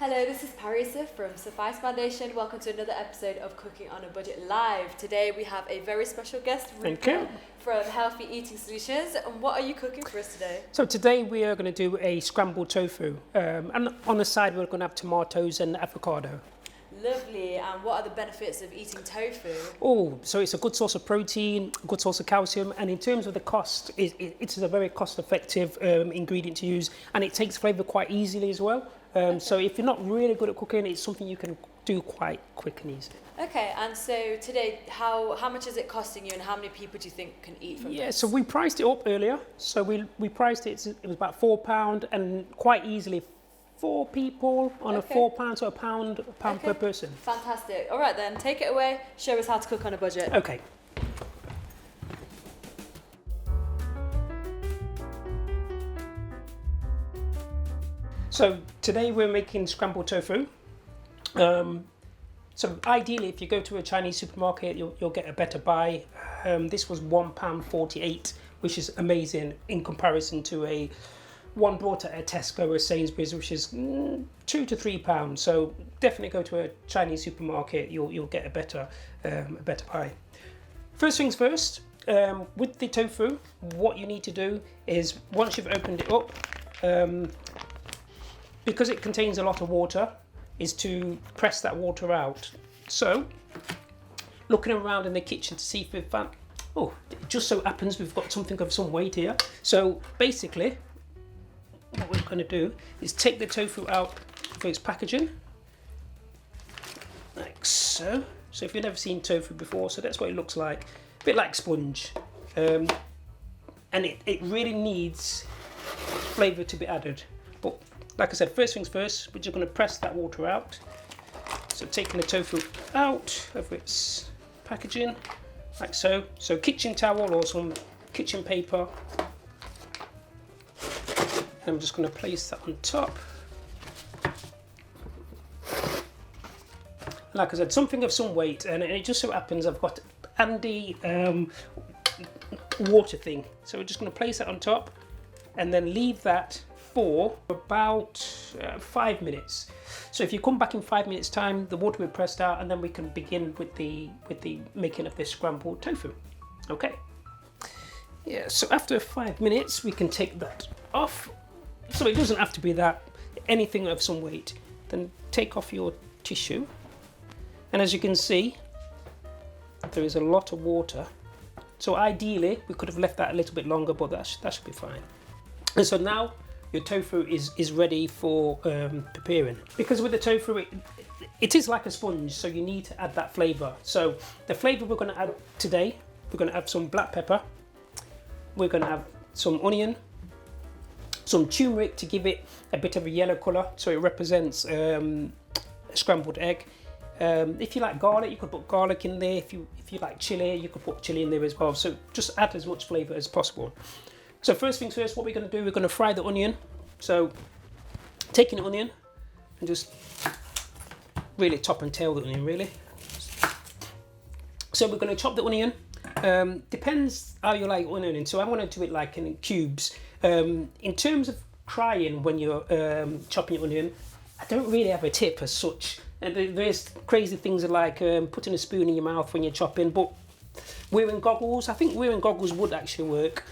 Hello, this is Parisa from SFiCE Foundation. Welcome to another episode of Cooking on a Budget Live. Today we have a very special guest, Rupert, from Healthy Eating Solutions. And what are you cooking for us today? So today we are going to do a scrambled tofu. And on the side we're going to have tomatoes and avocado. Lovely. And what are the benefits of eating tofu? Oh, so it's a good source of protein, a good source of calcium, and in terms of the cost, it's a very cost-effective ingredient to use, and it takes flavour quite easily as well. So if you're not really good at cooking, it's something you can do quite quick and easy. Okay, and so today, how much is it costing you, and how many people do you think can eat from this? Yeah, so we priced it up earlier. So we priced it was about £4, and quite easily 4 people on a £4, so a pound per person. Fantastic. All right then, take it away. Show us how to cook on a budget. Okay. So today we're making scrambled tofu. So ideally, if you go to a Chinese supermarket, you'll get a better buy. This was £1.48, which is amazing in comparison to one bought at a Tesco or Sainsbury's, which is £2 to £3. So definitely go to a Chinese supermarket. You'll get a better buy. First things first. With the tofu, what you need to do is once you've opened it up, because it contains a lot of water, is to press that water out. So, looking around in the kitchen to see if we've found, oh, it just so happens we've got something of some weight here. So basically, what we're going to do is take the tofu out for its packaging, like so. So if you've never seen tofu before, so that's what it looks like, a bit like sponge. And it really needs flavour to be added. But like I said, first things first, we're just going to press that water out. So taking the tofu out of its packaging, like so. So kitchen towel or some kitchen paper. And I'm just going to place that on top. Like I said, something of some weight, and it just so happens I've got Andy water thing. So we're just going to place that on top and then leave that for about 5 minutes. So if you come back in 5 minutes time, the water will be pressed out, and then we can begin with the making of this scrambled tofu. Okay. Yeah, so after 5 minutes we can take that off. So it doesn't have to be that, anything of some weight. Then take off your tissue, and as you can see, there is a lot of water. So ideally we could have left that a little bit longer, but that should be fine. And so now your tofu is ready for preparing. Because with the tofu, it is like a sponge, so you need to add that flavour. So the flavour we're going to add today, we're going to have some black pepper, we're going to have some onion, some turmeric to give it a bit of a yellow colour, so it represents a scrambled egg. If you like garlic, you could put garlic in there. If you like chilli, you could put chilli in there as well. So just add as much flavour as possible. So first things first, what we're going to do, we're going to fry the onion. So taking the onion and just really top and tail the onion, really. So we're going to chop the onion. Depends how you like onion. So I'm going to do it like in cubes. In terms of crying when you're chopping your onion, I don't really have a tip as such. There's crazy things like putting a spoon in your mouth when you're chopping, but wearing goggles, I think wearing goggles would actually work.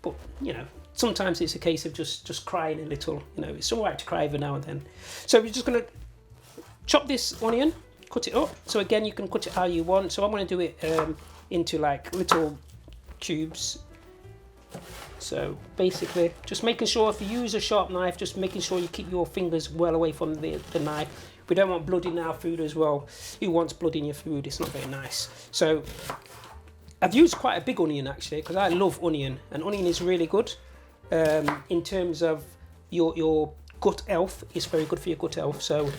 But you know, sometimes it's a case of just crying a little. You know, it's all right to cry every now and then. So we're just going to chop this onion, cut it up. So again, you can cut it how you want. So I'm going to do it into like little cubes. So basically, just making sure if you use a sharp knife, just making sure you keep your fingers well away from the knife. We don't want blood in our food as well. Who wants blood in your food? It's not very nice. So I've used quite a big onion actually, because I love onion, and onion is really good in terms of your gut health. It's very good for your gut health. So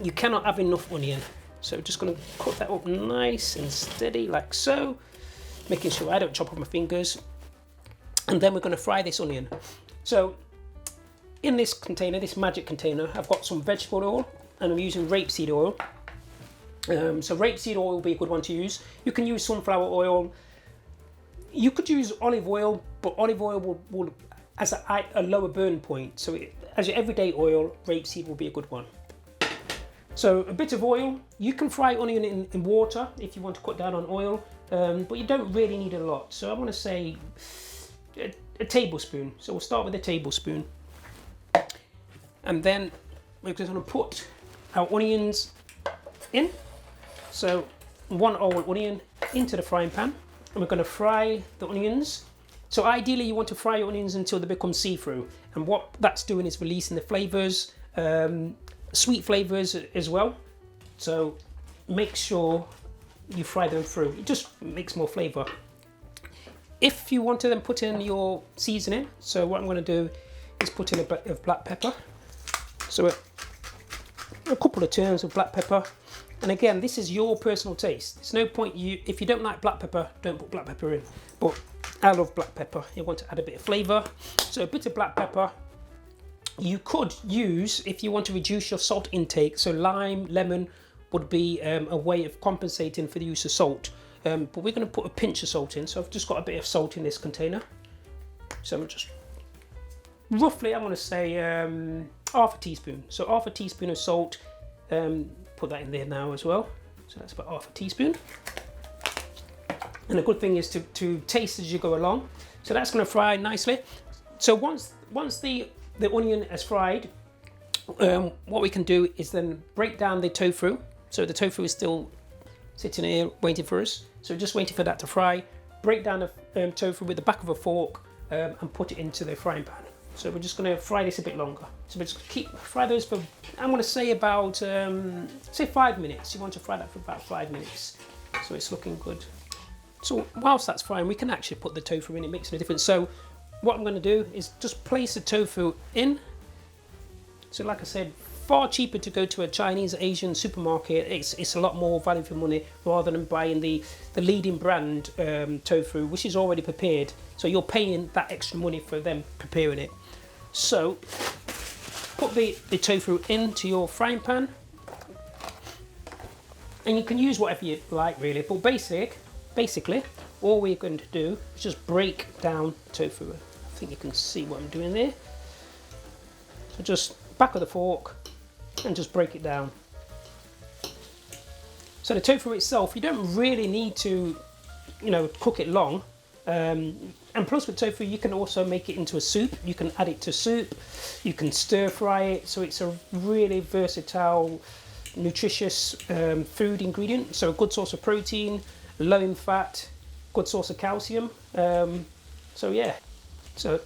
you cannot have enough onion. So just going to cut that up nice and steady like so, making sure I don't chop off my fingers. And then we're going to fry this onion. So in this container, this magic container, I've got some vegetable oil, and I'm using rapeseed oil. So rapeseed oil will be a good one to use. You can use sunflower oil. You could use olive oil, but olive oil will has a lower burn point. So as your everyday oil, rapeseed will be a good one. So a bit of oil. You can fry onion in water if you want to cut down on oil, but you don't really need a lot. So I want to say a tablespoon. So we'll start with a tablespoon. And then we're just going to put our onions in. So 1 whole onion into the frying pan, and we're going to fry the onions. So ideally you want to fry your onions until they become see-through, and what that's doing is releasing the flavours, sweet flavours as well. So make sure you fry them through. It just makes more flavour. If you want to then put in your seasoning, so what I'm going to do is put in a bit of black pepper. So a couple of turns of black pepper. And again, this is your personal taste. There's no point if you don't like black pepper, don't put black pepper in. But I love black pepper. You want to add a bit of flavour. So a bit of black pepper. You could use, if you want to reduce your salt intake, so lime, lemon would be a way of compensating for the use of salt. But we're going to put a pinch of salt in. So I've just got a bit of salt in this container. So I'm just, roughly I want to say half a teaspoon. So half a teaspoon of salt. Put that in there now as well. So that's about half a teaspoon. And the good thing is to taste as you go along. So that's going to fry nicely. So once the onion has fried, what we can do is then break down the tofu. So the tofu is still sitting here waiting for us. So just waiting for that to fry. Break down the tofu with the back of a fork and put it into the frying pan. So we're just going to fry this a bit longer. So we're just going to fry those for, I'm going to say about, say 5 minutes. You want to fry that for about 5 minutes. So it's looking good. So whilst that's frying, we can actually put the tofu in. It makes no difference. So what I'm going to do is just place the tofu in. So like I said, far cheaper to go to a Chinese, Asian supermarket. It's a lot more value for money rather than buying the leading brand tofu, which is already prepared. So you're paying that extra money for them preparing it. So put the tofu into your frying pan, and you can use whatever you like really, but basically all we're going to do is just break down tofu. I think you can see what I'm doing there. So just back of the fork and just break it down. So the tofu itself, you don't really need to, cook it long. And plus with tofu, you can also make it into a soup. You can add it to soup. You can stir fry it. So it's a really versatile, nutritious food ingredient. So a good source of protein, low in fat, good source of calcium. So yeah, so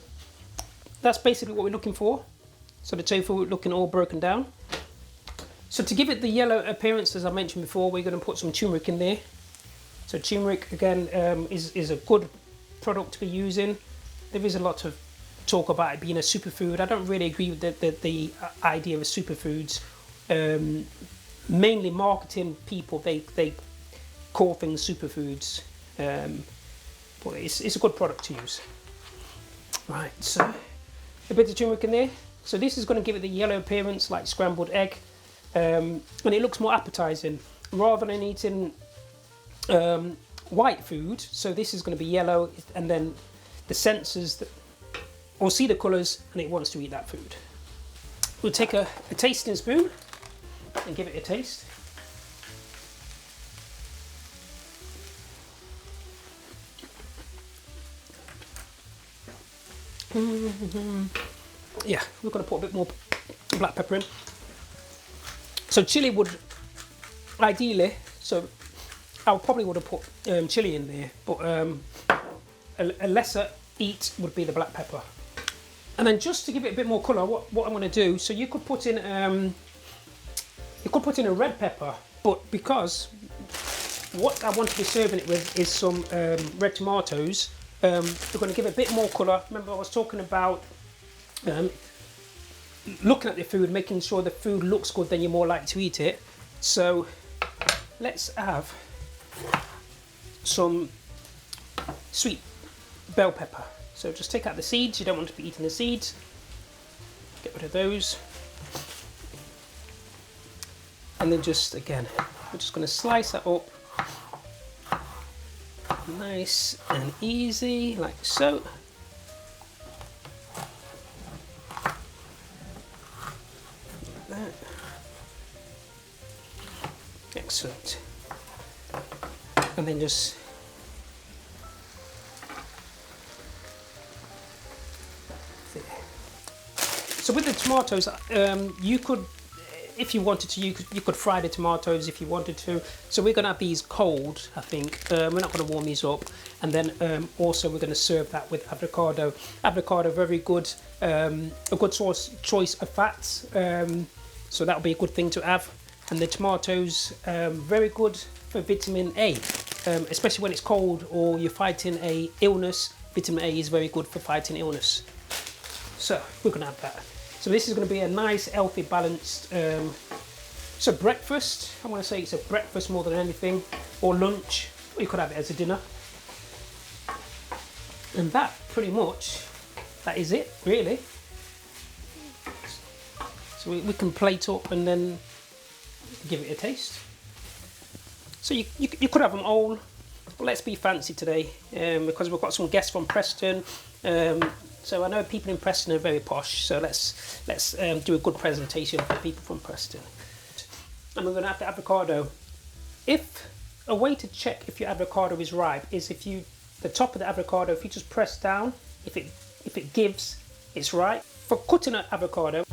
that's basically what we're looking for. So the tofu looking all broken down. So to give it the yellow appearance, as I mentioned before, we're going to put some turmeric in there. So turmeric again is a good product to be using. There is a lot of talk about it being a superfood. I don't really agree with the idea of superfoods. Mainly marketing people, they call things superfoods, but it's a good product to use. Right, so a bit of turmeric in there. So this is going to give it the yellow appearance like scrambled egg, and it looks more appetizing rather than eating white food. So this is going to be yellow, and then the senses will see the colours and it wants to eat that food. We'll take a tasting spoon and give it a taste. Yeah, we're going to put a bit more black pepper in. So chili would ideally, so I probably would have put chili in there, but a lesser eat would be the black pepper. And then just to give it a bit more colour, what I'm going to do, so you could put in a red pepper, but because what I want to be serving it with is some red tomatoes, we're going to give it a bit more colour. Remember I was talking about looking at the food, making sure the food looks good, then you're more likely to eat it. So let's have some sweet bell pepper. So just take out the seeds. You don't want to be eating the seeds. Get rid of those. And then just again, we're just going to slice that up nice and easy, like so. that. Excellent. And then just there. So with the tomatoes, you could, if you wanted to, you could fry the tomatoes if you wanted to. So we're gonna have these cold, I think. We're not gonna warm these up, and then also we're gonna serve that with avocado. Avocado, very good, a good choice of fats. So that'll be a good thing to have. And the tomatoes, very good for vitamin A, especially when it's cold or you're fighting a illness. Vitamin A is very good for fighting illness. So we're gonna have that. So this is gonna be a nice, healthy, balanced, it's a breakfast. I wanna say it's a breakfast more than anything, or lunch, or you could have it as a dinner. And that pretty much, that is it, really. So we can plate up and then give it a taste. So you could have them all, but let's be fancy today, because we've got some guests from Preston. So I know people in Preston are very posh, so let's do a good presentation for people from Preston. And we're going to have the avocado. If a way to check if your avocado is ripe is if the top of the avocado, if you just press down, if it gives, it's ripe. For cutting an avocado,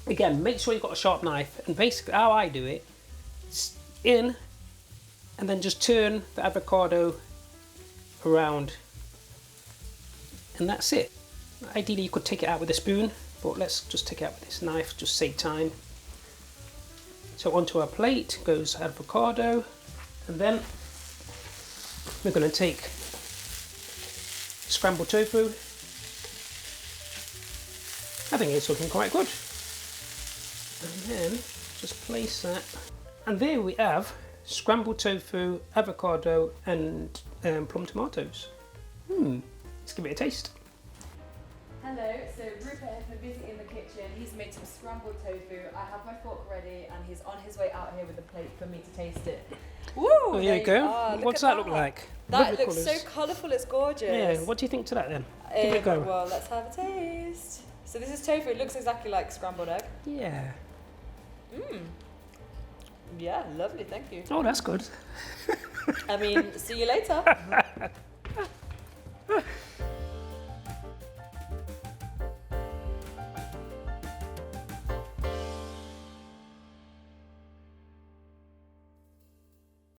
again, make sure you've got a sharp knife. And basically how I do it, it's in, and then just turn the avocado around. And that's it. Ideally you could take it out with a spoon, but let's just take it out with this knife, just save time. So onto our plate goes avocado, and then we're going to take scrambled tofu. I think it's looking quite good. And then just place that. And there we have scrambled tofu, avocado and plum tomatoes. Let's give it a taste. Hello, so Rupert has been busy in the kitchen. He's made some scrambled tofu. I have my fork ready and he's on his way out here with a plate for me to taste it. Woo! Oh, there you go. What's that look like? That looks so colourful, it's gorgeous. Yeah, what do you think to that then? Give it a go. Well, let's have a taste. So this is tofu, it looks exactly like scrambled egg. Yeah. Yeah, lovely, thank you. Oh, that's good. I mean, see you later.